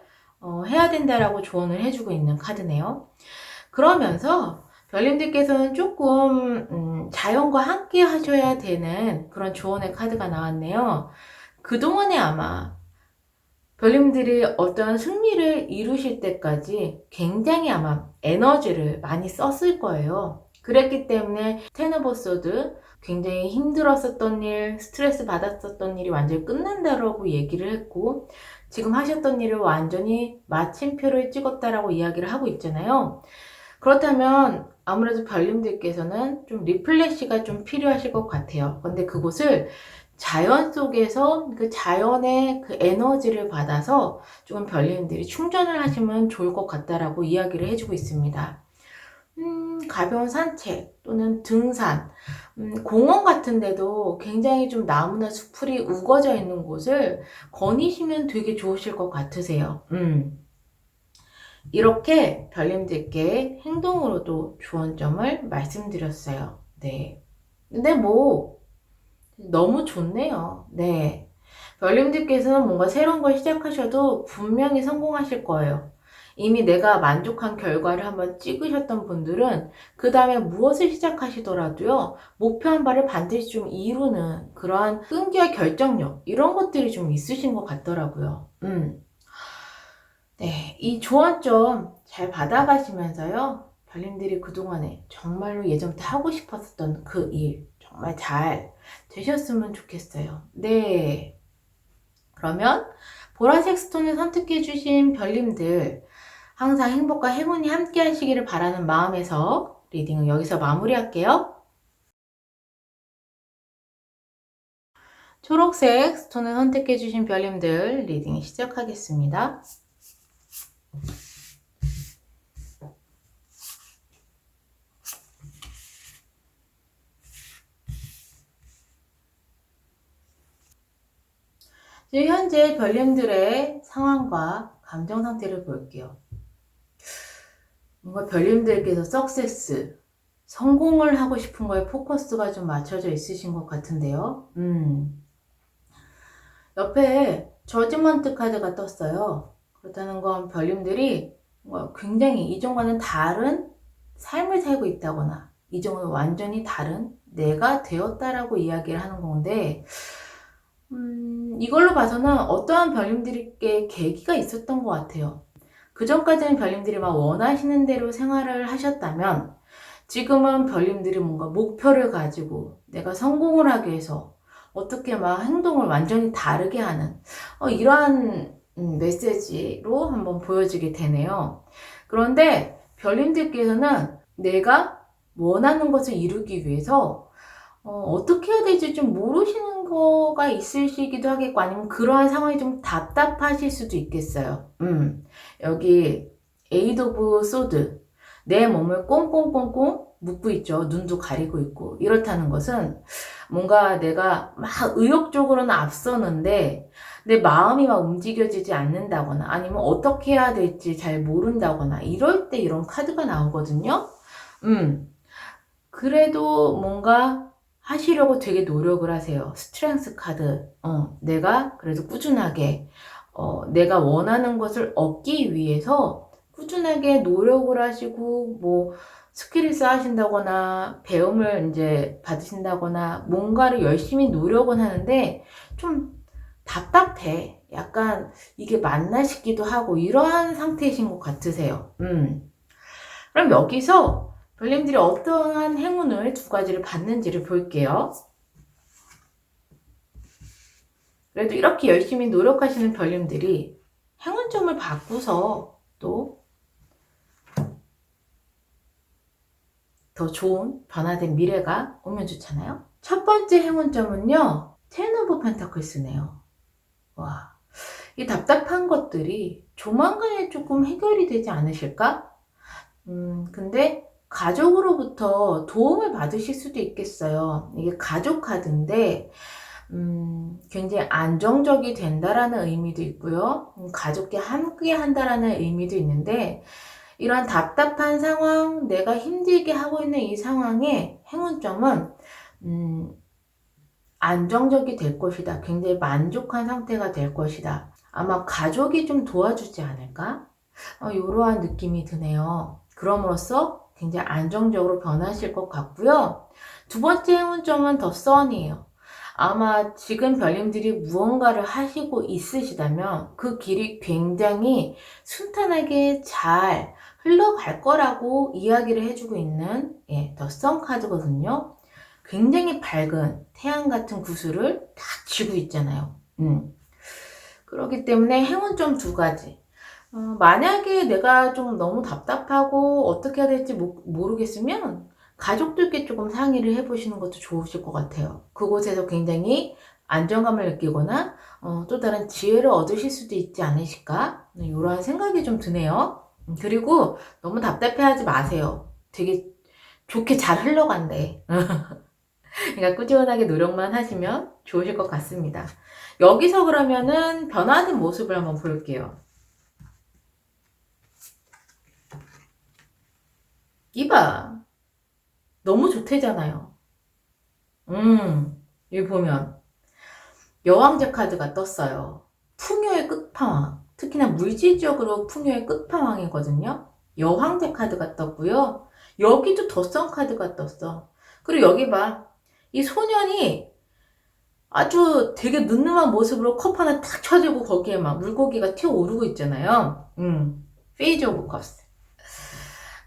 해야 된다라고 조언을 해주고 있는 카드네요. 그러면서 별님들께서는 조금 자연과 함께 하셔야 되는 그런 조언의 카드가 나왔네요. 그동안에 아마 별님들이 어떤 승리를 이루실 때까지 굉장히 아마 에너지를 많이 썼을 거예요. 그랬기 때문에 테너버소드 굉장히 힘들었었던 일, 스트레스 받았었던 일이 완전히 끝난다라고 얘기를 했고, 지금 하셨던 일을 완전히 마침표를 찍었다라고 이야기를 하고 있잖아요. 그렇다면 아무래도 별님들께서는 좀 리플레시가 좀 필요하실 것 같아요. 근데 그곳을 자연 속에서 그 자연의 그 에너지를 받아서 조금 별님들이 충전을 하시면 좋을 것 같다라고 이야기를 해주고 있습니다. 가벼운 산책 또는 등산, 공원 같은 데도 굉장히 좀 나무나 수풀이 우거져 있는 곳을 거니시면 되게 좋으실 것 같으세요. 이렇게 별님들께 행동으로도 좋은 점을 말씀드렸어요. 네. 근데 너무 좋네요. 네. 별님들께서는 뭔가 새로운 걸 시작하셔도 분명히 성공하실 거예요. 이미 내가 만족한 결과를 한번 찍으셨던 분들은 그 다음에 무엇을 시작하시더라도요, 목표 한 발을 반드시 좀 이루는 그러한 끈기와 결정력, 이런 것들이 좀 있으신 것 같더라고요. 네, 이 조언 좀 잘 받아가시면서요, 별님들이 그동안에 정말로 예전부터 하고 싶었던 그 일, 정말 잘 되셨으면 좋겠어요. 네. 그러면 보라색 스톤을 선택해주신 별님들, 항상 행복과 행운이 함께 하시기를 바라는 마음에서 리딩은 여기서 마무리할게요. 초록색 스톤을 선택해주신 별님들 리딩 시작하겠습니다. 지금 현재 별님들의 상황과 감정 상태를 볼게요. 뭔가 별님들께서 석세스, 성공을 하고 싶은 거에 포커스가 좀 맞춰져 있으신 것 같은데요. 옆에 저지먼트 카드가 떴어요. 그렇다는 건 별님들이 굉장히 이전과는 다른 삶을 살고 있다거나 이전과는 완전히 다른 내가 되었다라고 이야기를 하는 건데, 이걸로 봐서는 어떠한 별님들께 계기가 있었던 것 같아요. 그 전까지는 별님들이 막 원하시는 대로 생활을 하셨다면 지금은 별님들이 뭔가 목표를 가지고 내가 성공을 하기 위해서 어떻게 막 행동을 완전히 다르게 하는 이러한 메시지로 한번 보여지게 되네요. 그런데 별님들께서는 내가 원하는 것을 이루기 위해서 어떻게 해야 될지 좀 모르시는 거가 있으시기도 하겠고, 아니면 그러한 상황이 좀 답답하실 수도 있겠어요. 여기 에이드 오브 소드, 내 몸을 꽁꽁꽁꽁 묶고 있죠. 눈도 가리고 있고. 이렇다는 것은 뭔가 내가 막 의욕적으로는 앞서는데 내 마음이 막 움직여지지 않는다거나, 아니면 어떻게 해야 될지 잘 모른다거나, 이럴 때 이런 카드가 나오거든요. 그래도 뭔가 하시려고 되게 노력을 하세요. 스트렝스 카드. 내가 그래도 꾸준하게 내가 원하는 것을 얻기 위해서 꾸준하게 노력을 하시고, 뭐 스킬을 쌓으신다거나 배움을 이제 받으신다거나 뭔가를 열심히 노력은 하는데 좀 답답해. 약간 이게 맞나 싶기도 하고, 이러한 상태이신 것 같으세요. 그럼 여기서 별님들이 어떠한 행운을 두 가지를 받는지를 볼게요. 그래도 이렇게 열심히 노력하시는 별님들이 행운점을 바꾸서 또 더 좋은 변화된 미래가 오면 좋잖아요. 첫 번째 행운점은요, 텐 오브 펜타클스네요. 와, 이 답답한 것들이 조만간에 조금 해결이 되지 않으실까? 근데 가족으로부터 도움을 받으실 수도 있겠어요. 이게 가족 카드인데 굉장히 안정적이 된다라는 의미도 있고요. 가족과 함께 한다라는 의미도 있는데, 이러한 답답한 상황, 내가 힘들게 하고 있는 이 상황의 행운점은 안정적이 될 것이다. 굉장히 만족한 상태가 될 것이다. 아마 가족이 좀 도와주지 않을까? 이러한 느낌이 드네요. 그럼으로써 굉장히 안정적으로 변하실 것 같고요. 두 번째 행운점은 더 선이에요. 아마 지금 별님들이 무언가를 하시고 있으시다면 그 길이 굉장히 순탄하게 잘 흘러갈 거라고 이야기를 해주고 있는 더 선 카드거든요. 굉장히 밝은 태양 같은 구슬을 딱 쥐고 있잖아요. 그렇기 때문에 행운점 두 가지. 만약에 내가 좀 너무 답답하고 어떻게 해야 될지 모르겠으면 가족들께 조금 상의를 해보시는 것도 좋으실 것 같아요. 그곳에서 굉장히 안정감을 느끼거나 또 다른 지혜를 얻으실 수도 있지 않으실까? 이러한 생각이 좀 드네요. 그리고 너무 답답해하지 마세요. 되게 좋게 잘 흘러간대. 그러니까 꾸준하게 노력만 하시면 좋으실 것 같습니다. 여기서 그러면은 변화된 모습을 한번 볼게요. 이봐. 너무 좋대잖아요. 여기 보면 여왕제 카드가 떴어요. 풍요의 끝판왕. 특히나 물질적으로 풍요의 끝판왕이거든요. 여왕제 카드가 떴고요. 여기도 덧선 카드가 떴어. 그리고 여기 봐. 이 소년이 아주 되게 눈누한 모습으로 컵 하나 탁 쳐들고 거기에 막 물고기가 튀어오르고 있잖아요. 페이지 오브 컵스.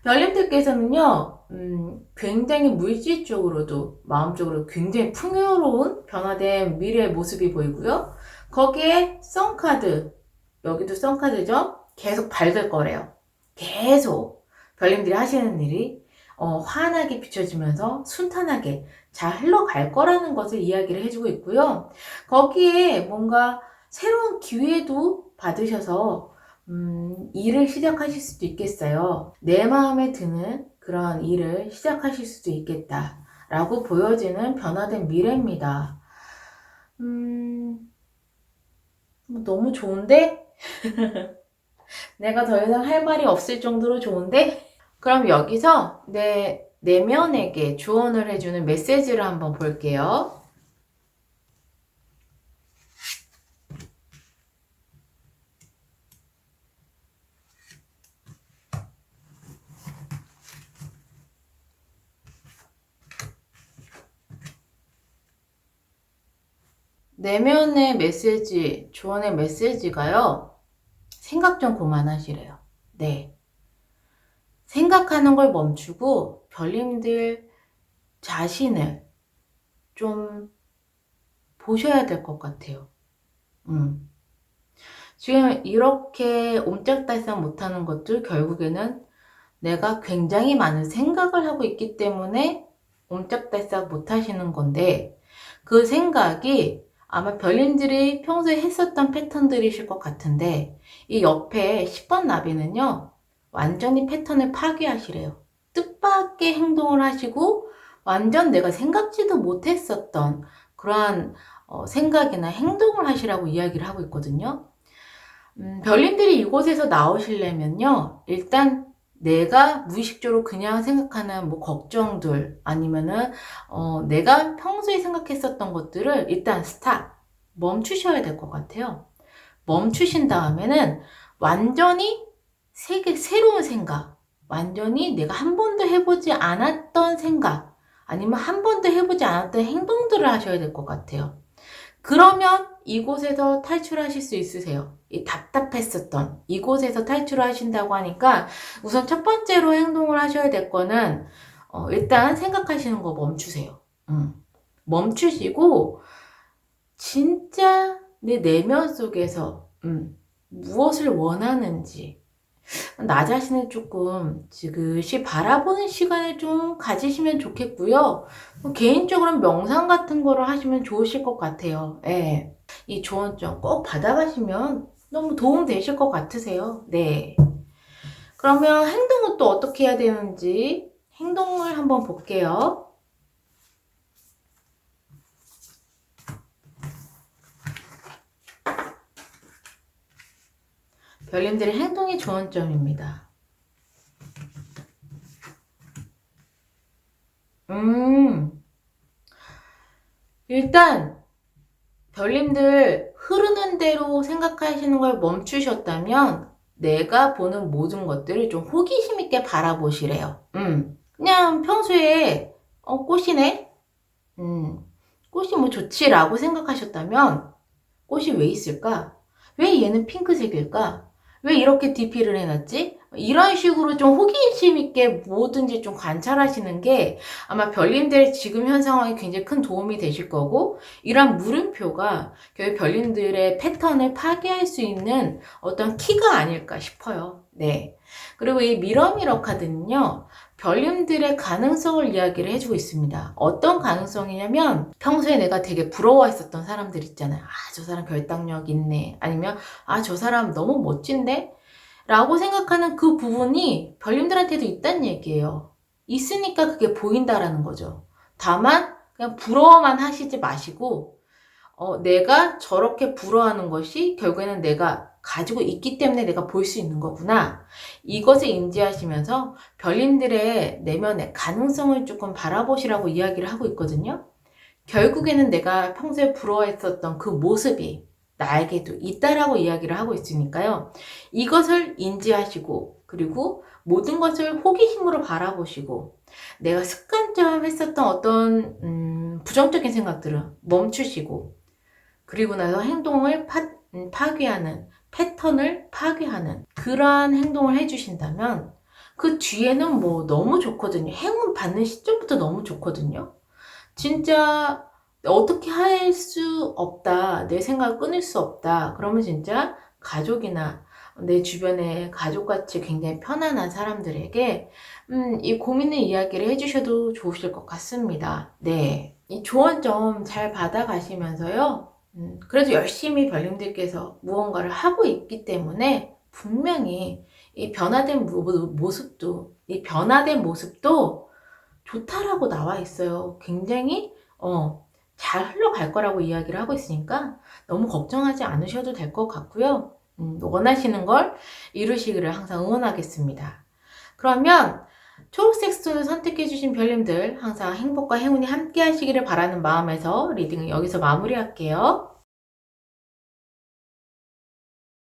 별님들께서는요, 굉장히 물질적으로도 마음적으로 굉장히 풍요로운 변화된 미래의 모습이 보이고요. 거기에 썬카드, 여기도 썬카드죠? 계속 밝을 거래요. 계속 별님들이 하시는 일이 환하게 비춰지면서 순탄하게 잘 흘러갈 거라는 것을 이야기를 해주고 있고요. 거기에 뭔가 새로운 기회도 받으셔서 일을 시작하실 수도 있겠어요. 내 마음에 드는 그런 일을 시작하실 수도 있겠다 라고 보여지는 변화된 미래입니다. 너무 좋은데? 내가 더 이상 할 말이 없을 정도로 좋은데? 그럼 여기서 내 내면에게 조언을 해주는 메시지를 한번 볼게요. 내면의 메시지, 조언의 메시지가요. 생각 좀 그만하시래요. 네. 생각하는 걸 멈추고 별님들 자신을 좀 보셔야 될 것 같아요. 지금 이렇게 옴짝달싹 못하는 것들 결국에는 내가 굉장히 많은 생각을 하고 있기 때문에 옴짝달싹 못 하시는 건데, 그 생각이 아마 별님들이 평소에 했었던 패턴들이실 것 같은데, 이 옆에 10번 나비는요, 완전히 패턴을 파괴하시래요. 뜻밖의 행동을 하시고, 완전 내가 생각지도 못했었던 그러한 생각이나 행동을 하시라고 이야기를 하고 있거든요. 별님들이 이곳에서 나오시려면요, 일단 내가 무의식적으로 그냥 생각하는 뭐 걱정들 아니면은 내가 평소에 생각했었던 것들을 일단 스탑 멈추셔야 될 것 같아요. 멈추신 다음에는 완전히 새로운 생각, 완전히 내가 한 번도 해보지 않았던 생각, 아니면 한 번도 해보지 않았던 행동들을 하셔야 될 것 같아요. 그러면 이곳에서 탈출하실 수 있으세요. 이 답답했었던 이곳에서 탈출을 하신다고 하니까 우선 첫 번째로 행동을 하셔야 될 거는 일단 생각하시는 거 멈추세요. 멈추시고 진짜 내 내면 속에서 무엇을 원하는지 나 자신을 조금 지그시 바라보는 시간을 좀 가지시면 좋겠고요. 개인적으로는 명상 같은 거를 하시면 좋으실 것 같아요. 예. 이 조언 좀 꼭 받아가시면 너무 도움 되실 것 같으세요. 네. 그러면 행동은 또 어떻게 해야 되는지 행동을 한번 볼게요. 별님들의 행동이 좋은 점입니다. 일단 별님들 흐르는 대로 생각하시는 걸 멈추셨다면 내가 보는 모든 것들을 좀 호기심 있게 바라보시래요. 그냥 평소에 꽃이네? 꽃이 뭐 좋지라고 생각하셨다면 꽃이 왜 있을까? 왜 얘는 핑크색일까? 왜 이렇게 DP를 해놨지? 이런 식으로 좀 호기심 있게 뭐든지 좀 관찰하시는 게 아마 별님들 지금 현 상황에 굉장히 큰 도움이 되실 거고, 이런 물음표가 결국 별님들의 패턴을 파괴할 수 있는 어떤 키가 아닐까 싶어요. 네. 그리고 이 미러미러 카드는요, 별님들의 가능성을 이야기를 해주고 있습니다. 어떤 가능성이냐면 평소에 내가 되게 부러워했었던 사람들 있잖아요. 아, 저 사람 결단력 있네. 아니면 아, 저 사람 너무 멋진데? 라고 생각하는 그 부분이 별님들한테도 있다는 얘기예요. 있으니까 그게 보인다라는 거죠. 다만 그냥 부러워만 하시지 마시고 내가 저렇게 부러워하는 것이 결국에는 내가 가지고 있기 때문에 내가 볼 수 있는 거구나. 이것을 인지하시면서 별님들의 내면의 가능성을 조금 바라보시라고 이야기를 하고 있거든요. 결국에는 내가 평소에 부러워했었던 그 모습이 나에게도 있다라고 이야기를 하고 있으니까요. 이것을 인지하시고 그리고 모든 것을 호기심으로 바라보시고 내가 습관처럼 했었던 어떤 부정적인 생각들은 멈추시고 그리고 나서 행동을 파괴하는 패턴을 파괴하는 그러한 행동을 해주신다면 그 뒤에는 뭐 너무 좋거든요. 행운 받는 시점부터 너무 좋거든요. 진짜 어떻게 할 수 없다. 내 생각을 끊을 수 없다. 그러면 진짜 가족이나 내 주변에 가족같이 굉장히 편안한 사람들에게 이 고민의 이야기를 해주셔도 좋으실 것 같습니다. 네. 이 조언 좀 잘 받아가시면서요. 그래도 열심히 별님들께서 무언가를 하고 있기 때문에 분명히 이 변화된 모습도, 이 변화된 모습도 좋다라고 나와 있어요. 굉장히 잘 흘러갈 거라고 이야기를 하고 있으니까 너무 걱정하지 않으셔도 될 것 같고요. 원하시는 걸 이루시기를 항상 응원하겠습니다. 그러면 초록색 스톤을 선택해주신 별님들 항상 행복과 행운이 함께 하시기를 바라는 마음에서 리딩을 여기서 마무리할게요.